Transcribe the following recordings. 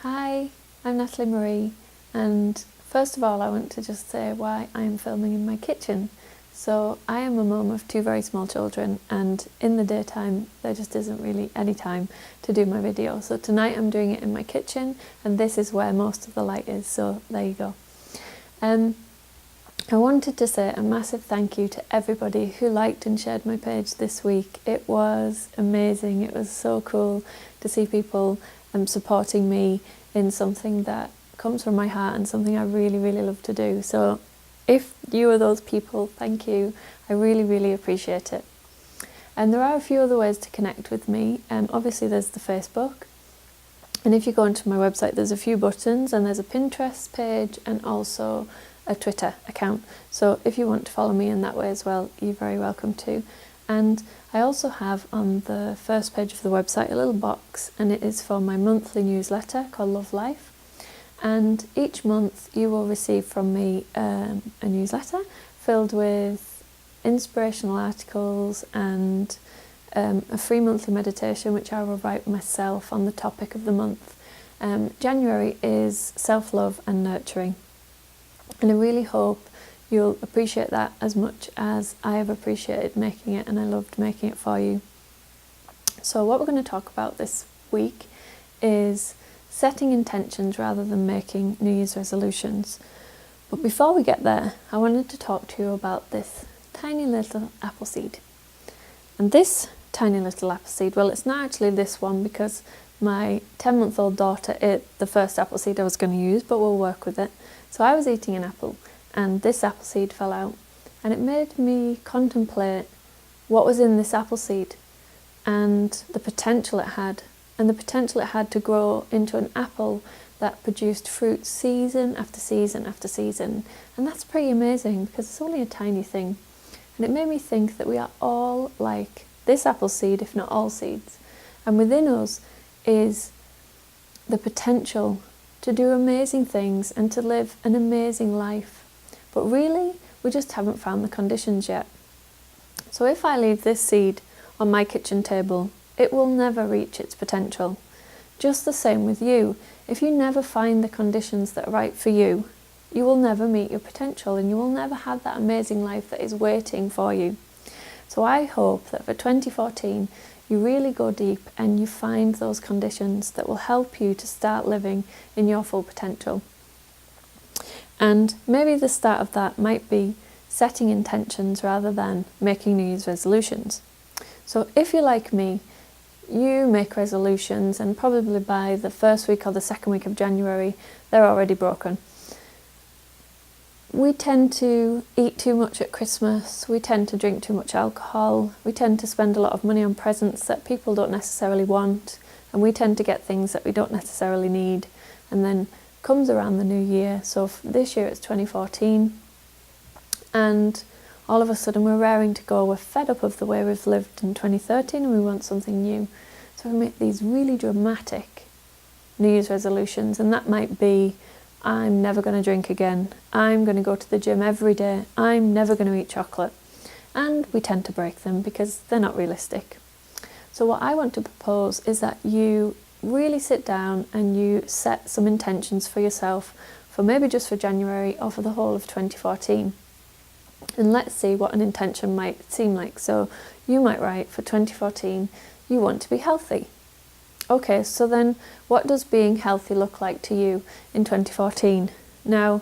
Hi, I'm Natalie-marie, and first of all I want to just say why I am filming in my kitchen. So I am a mum of two very small children, and in the daytime there just isn't really any time to do my video. So tonight I'm doing it in my kitchen, and this is where most of the light is, so there you go. I wanted to say a massive thank you to everybody who liked and shared my page this week. It was amazing. It was so cool to see people supporting me in something that comes from my heart and something I really love to do. So if you are those people, thank you. I really appreciate it. And there are a few other ways to connect with me. Obviously there's the Facebook, and if you go onto my website there's a few buttons, and there's a Pinterest page and also a Twitter account. So if you want to follow me in that way as well, you're very welcome to. And I also have on the first page of the website a little box, and it is for my monthly newsletter called Love Life. And each month you will receive from me a newsletter filled with inspirational articles and a free monthly meditation which I will write myself on the topic of the month. January is self-love and nurturing, and I really hope you'll appreciate that as much as I have appreciated making it, and I loved making it for you. So what we're going to talk about this week is setting intentions rather than making New Year's resolutions. But before we get there, I wanted to talk to you about this tiny little apple seed. And this tiny little apple seed, well, it's not actually this one because my 10-month-old daughter ate the first apple seed I was going to use, but we'll work with it. So I was eating an apple, and this apple seed fell out, and it made me contemplate what was in this apple seed and the potential it had, and the potential it had to grow into an apple that produced fruit season after season after season. And that's pretty amazing because it's only a tiny thing. And it made me think that we are all like this apple seed, if not all seeds, and within us is the potential to do amazing things and to live an amazing life. But really, we just haven't found the conditions yet. So if I leave this seed on my kitchen table, it will never reach its potential. Just the same with you. If you never find the conditions that are right for you, you will never meet your potential, and you will never have that amazing life that is waiting for you. So I hope that for 2014, you really go deep and you find those conditions that will help you to start living in your full potential. And maybe the start of that might be setting intentions rather than making New Year's resolutions. So if you're like me, you make resolutions, and probably by the first week or the second week of January, they're already broken. We tend to eat too much at Christmas, we tend to drink too much alcohol, we tend to spend a lot of money on presents that people don't necessarily want, and we tend to get things that we don't necessarily need. And then comes around the new year, so this year it's 2014, and all of a sudden we're raring to go, we're fed up of the way we've lived in 2013 and we want something new. So we make these really dramatic New Year's resolutions, and that might be, I'm never going to drink again, I'm going to go to the gym every day, I'm never going to eat chocolate. And we tend to break them because they're not realistic. So what I want to propose is that you really sit down and you set some intentions for yourself, for maybe just for January or for the whole of 2014. And let's see what an intention might seem like. So you might write, for 2014, you want to be healthy. Okay, so then what does being healthy look like to you in 2014? Now,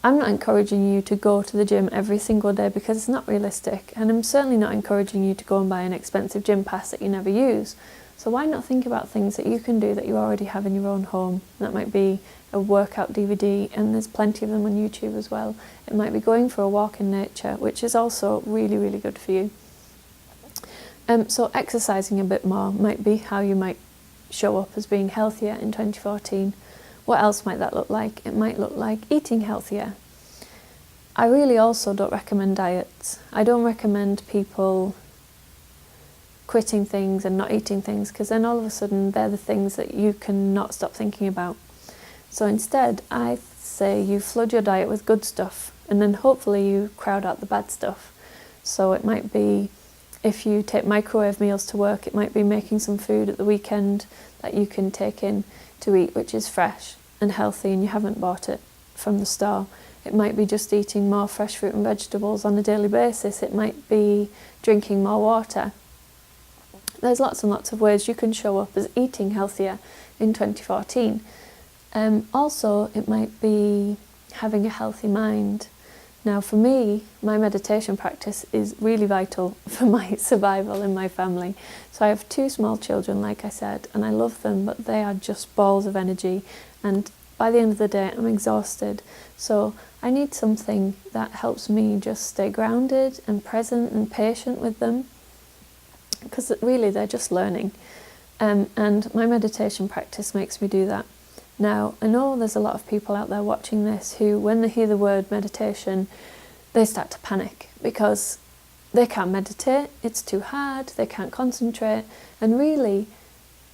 I'm not encouraging you to go to the gym every single day because it's not realistic, and I'm certainly not encouraging you to go and buy an expensive gym pass that you never use. So why not think about things that you can do that you already have in your own home? That might be a workout DVD, and there's plenty of them on YouTube as well. It might be going for a walk in nature, which is also really good for you. So exercising a bit more might be how you might show up as being healthier in 2014. What else might that look like? It might look like eating healthier. I really also don't recommend diets. I don't recommend people quitting things and not eating things, because then all of a sudden they're the things that you cannot stop thinking about. So instead, I say you flood your diet with good stuff, and then hopefully you crowd out the bad stuff. So it might be If you take microwave meals to work, it might be making some food at the weekend that you can take in to eat, which is fresh and healthy and you haven't bought it from the store. It might be just eating more fresh fruit and vegetables on a daily basis. It might be drinking more water. There's lots and lots of ways you can show up as eating healthier in 2014. Also, it might be having a healthy mind. Now, for me, my meditation practice is really vital for my survival in my family. So I have 2 small children, like I said, and I love them, but they are just balls of energy. And by the end of the day, I'm exhausted. So I need something that helps me just stay grounded and present and patient with them, because really they're just learning. And my meditation practice makes me do that. Now, I know there's a lot of people out there watching this who, when they hear the word meditation, they start to panic because they can't meditate, it's too hard, they can't concentrate, and really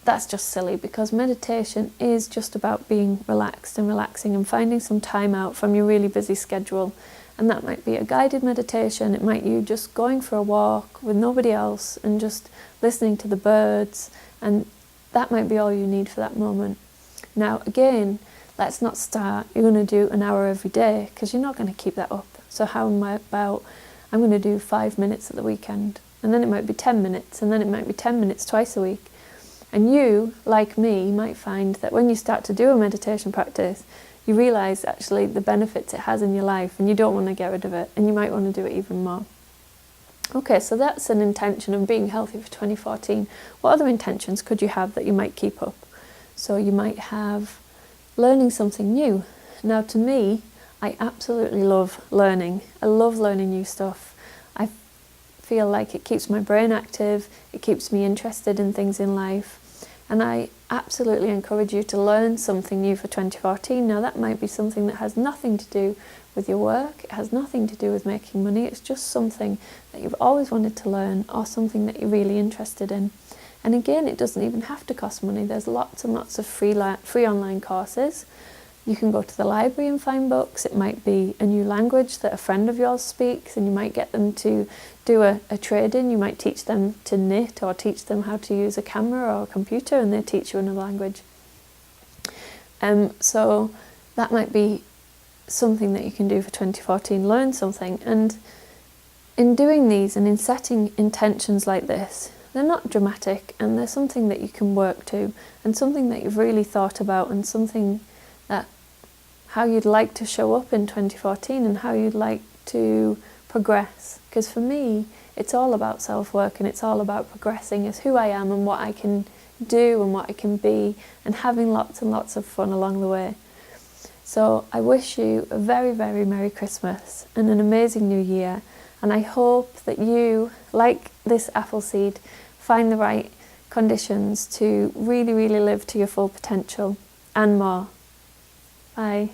that's just silly, because meditation is just about being relaxed and relaxing and finding some time out from your really busy schedule. And that might be a guided meditation, it might be you just going for a walk with nobody else and just listening to the birds, and that might be all you need for that moment. Now again, let's not start, you're going to do an hour every day, because you're not going to keep that up. So how about, I'm going to do 5 minutes at the weekend, and then it might be 10 minutes, and then it might be 10 minutes twice a week. And you, like me, might find that when you start to do a meditation practice, you realise actually the benefits it has in your life, and you don't want to get rid of it, and you might want to do it even more. Okay, so that's an intention of being healthy for 2014. What other intentions could you have that you might keep up? So you might have learning something new. Now to me, I absolutely love learning. I love learning new stuff. I feel like it keeps my brain active, it keeps me interested in things in life, and I absolutely encourage you to learn something new for 2014. Now that might be something that has nothing to do with your work, it has nothing to do with making money, it's just something that you've always wanted to learn, or something that you're really interested in. And again, it doesn't even have to cost money. There's lots and lots of free online courses. You can go to the library and find books. It might be a new language that a friend of yours speaks, and you might get them to do a trade-in. You might teach them to knit, or teach them how to use a camera or a computer, and they teach you another language. So that might be something that you can do for 2014, learn something. And in doing these and in setting intentions like this, they're not dramatic, and they're something that you can work to, and something that you've really thought about, and something that how you'd like to show up in 2014 and how you'd like to progress. Because for me, it's all about self-work, and it's all about progressing as who I am and what I can do and what I can be, and having lots and lots of fun along the way. So I wish you a very, very Merry Christmas and an amazing New Year, and I hope that you, like this apple seed, find the right conditions to really, really live to your full potential and more. Bye.